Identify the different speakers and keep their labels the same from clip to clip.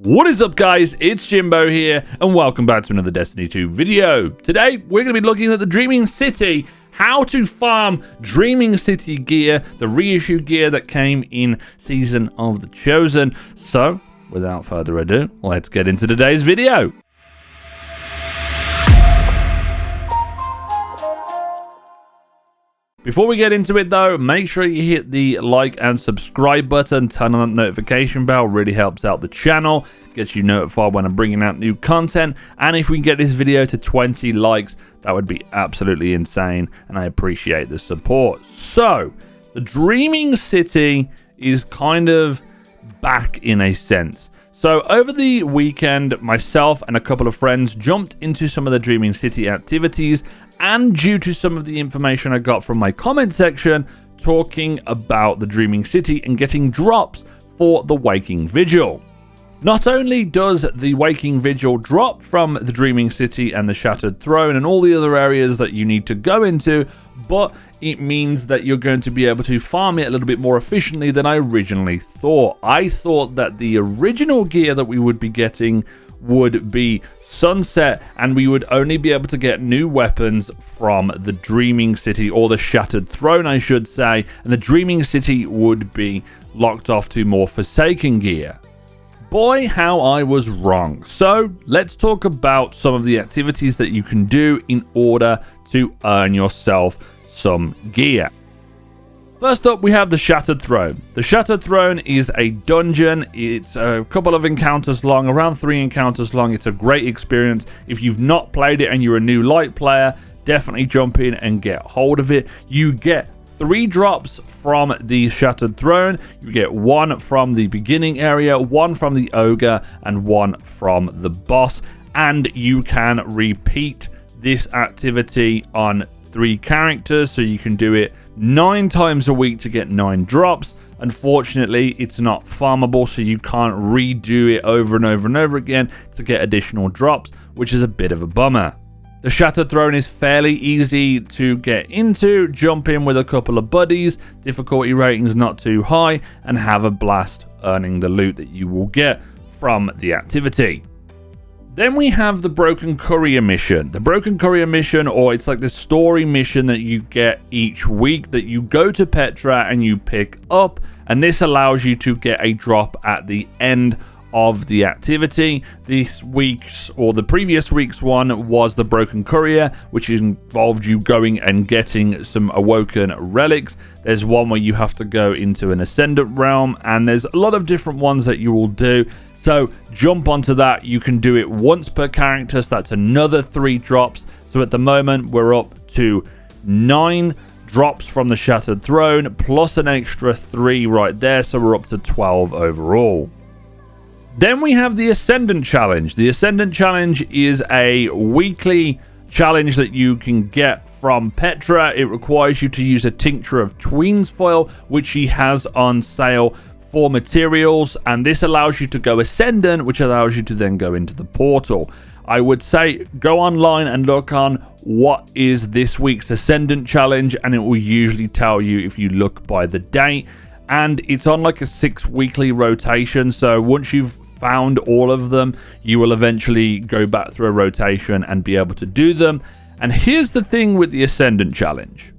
Speaker 1: What is up, guys? It's Jimbo here, and welcome back to another Destiny 2 video. Today, we're going to be looking at the Dreaming City, how to farm Dreaming City gear, the reissue gear that came in Season of the Chosen. So, without further ado, let's get into today's video. Before we get into it though, make sure you hit the like and subscribe button, turn on that notification bell, really helps out the channel, gets you notified when I'm bringing out new content, and if we can get this video to 20 likes, that would be absolutely insane, and I appreciate the support. So, the Dreaming City is kind of back in a sense. So over the weekend, myself and a couple of friends jumped into some of the Dreaming City activities, and due to some of the information I got from my comment section talking about the Dreaming City and getting drops for the Waking Vigil. Not only does the Waking Vigil drop from the Dreaming City and the Shattered Throne and all the other areas that you need to go into, but it means that you're going to be able to farm it a little bit more efficiently than I originally thought. I thought that the original gear that we would be getting would be sunset, and we would only be able to get new weapons from the Dreaming City, or the Shattered Throne I should say, and the Dreaming City would be locked off to more Forsaken gear. Boy, how I was wrong. So let's talk about some of the activities that you can do in order to earn yourself some gear. First up, we have the Shattered Throne. The Shattered Throne is a dungeon. It's a couple of encounters long, around 3 encounters long. It's a great experience. If you've not played it and you're a new light player, definitely jump in and get hold of it. You get 3 drops from the Shattered Throne. You get 1 from the beginning area, 1 from the Ogre, and 1 from the boss. And you can repeat this activity on 3 characters, so you can do it 9 times a week to get 9 drops. Unfortunately, it's not farmable, so you can't redo it over and over and over again to get additional drops, which is a bit of a bummer. The Shattered Throne is fairly easy to get into. Jump in with a couple of buddies, difficulty ratings not too high, and have a blast earning the loot that you will get from the activity. Then we have the Broken Courier mission. The Broken Courier mission, or it's like the story mission that you get each week that you go to Petra and you pick up, and this allows you to get a drop at the end of the activity. This week's, or the previous week's one, was the Broken Courier, which involved you going and getting some awoken relics. There's one where you have to go into an Ascendant realm, and there's a lot of different ones that you will do. So jump onto that. You can do it once per character, so that's another 3 drops. So at the moment we're up to 9 drops from the Shattered Throne, plus an extra 3 right there, so we're up to 12 overall. Then we have the Ascendant Challenge. The Ascendant Challenge is a weekly challenge that you can get from Petra. It requires you to use a Tincture of Tween's Foil, which she has on sale for materials, and this allows you to go Ascendant, which allows you to then go into the portal. I would say go online and look on what is this week's Ascendant Challenge, and it will usually tell you if you look by the date, and it's on like a 6 weekly rotation. So once you've found all of them, you will eventually go back through a rotation and be able to do them. And here's the thing with the Ascendant Challenge.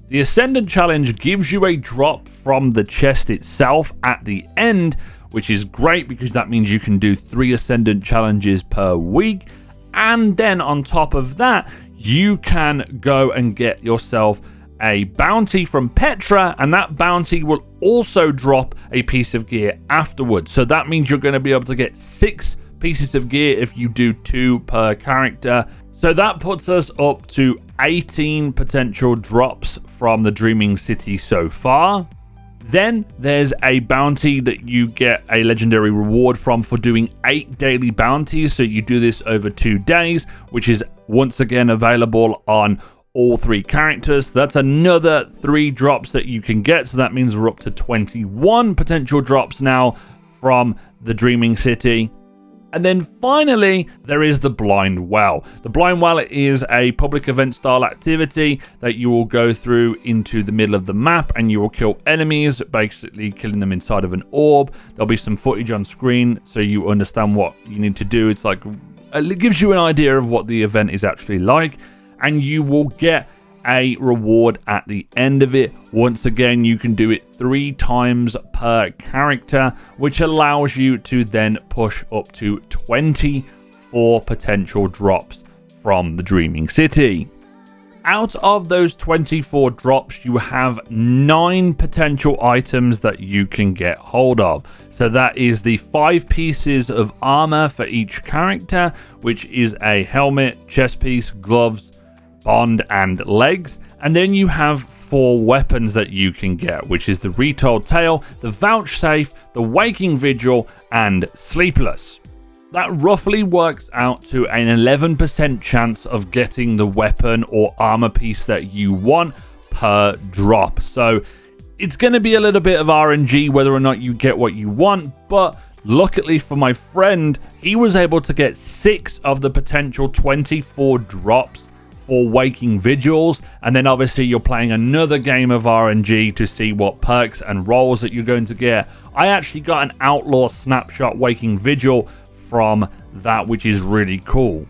Speaker 1: The Ascendant Challenge gives you a drop from the chest itself at the end, which is great because that means you can do 3 Ascendant Challenges per week. And then on top of that, you can go and get yourself a bounty from Petra, and that bounty will also drop a piece of gear afterwards. So that means you're going to be able to get 6 pieces of gear if you do 2 per character. So that puts us up to 18 potential drops from the Dreaming City so far. Then there's a bounty that you get a legendary reward from for doing 8 daily bounties. So you do this over 2 days, which is once again available on all 3 characters. That's another 3 drops that you can get. So that means we're up to 21 potential drops now from the Dreaming City. And then finally, there is the Blind Well. The Blind Well is a public event style activity that you will go through into the middle of the map and you will kill enemies, basically killing them inside of an orb. There'll be some footage on screen so you understand what you need to do. It's like, it gives you an idea of what the event is actually like, and you will get a reward at the end of it. Once again, you can do it 3 times per character, which allows you to then push up to 24 potential drops from the Dreaming City. Out of those 24 drops, you have 9 potential items that you can get hold of. So that is the 5 pieces of armor for each character, which is a helmet, chest piece, gloves, bond, and legs. And then you have 4 weapons that you can get, which is the Retold Tale, the Vouchsafe, the Waking Vigil, and Sleepless. That roughly works out to an 11% chance of getting the weapon or armor piece that you want per drop. So it's going to be a little bit of RNG whether or not you get what you want, but luckily for my friend, he was able to get 6 of the potential 24 drops for Waking Vigils, and then obviously you're playing another game of RNG to see what perks and rolls that you're going to get. I actually got an Outlaw Snapshot Waking Vigil from that, which is really cool.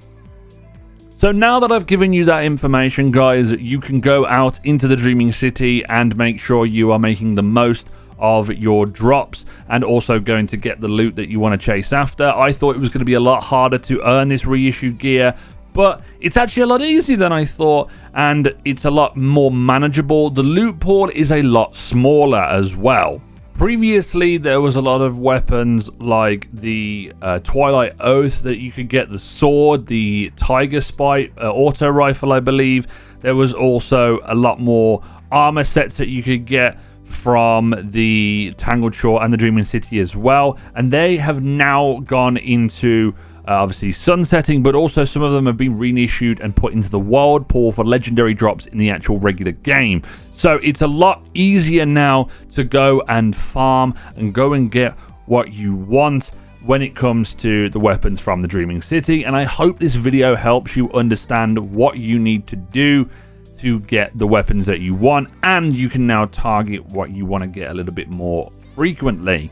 Speaker 1: So now that I've given you that information, guys, you can go out into the Dreaming City and make sure you are making the most of your drops and also going to get the loot that you want to chase after. I thought it was going to be a lot harder to earn this reissued gear, but it's actually a lot easier than I thought, and it's a lot more manageable. The loot pool is a lot smaller as well. Previously, there was a lot of weapons like the Twilight Oath that you could get, the sword, the Tiger Spite auto rifle, I believe. There was also a lot more armor sets that you could get from the Tangled Shore and the Dreaming City as well, and they have now gone into obviously sunsetting, but also some of them have been reissued and put into the world pool for legendary drops in the actual regular game. So it's a lot easier now to go and farm and go and get what you want when it comes to the weapons from the Dreaming City. And I hope this video helps you understand what you need to do to get the weapons that you want, and you can now target what you want to get a little bit more frequently.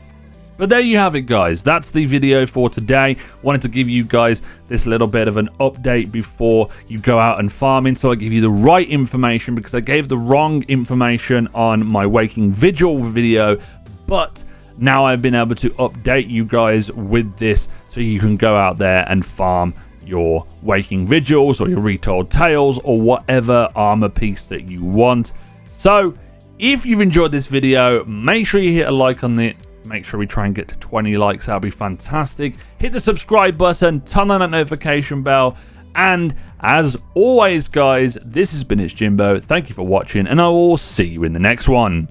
Speaker 1: But there you have it, guys. That's the video for today. Wanted to give you guys this little bit of an update before you go out and farming, so I give you the right information, because I gave the wrong information on my Waking Vigil video, but now I've been able to update you guys with this so you can go out there and farm your Waking Vigils or your Retold Tales or whatever armor piece that you want. So if you've enjoyed this video, make sure you hit a like on it. Make sure we try and get to 20 likes. That'll be fantastic. Hit the subscribe button, turn on that notification bell, and as always, guys, this has been It's Jimbo. Thank you for watching, and I will see you in the next one.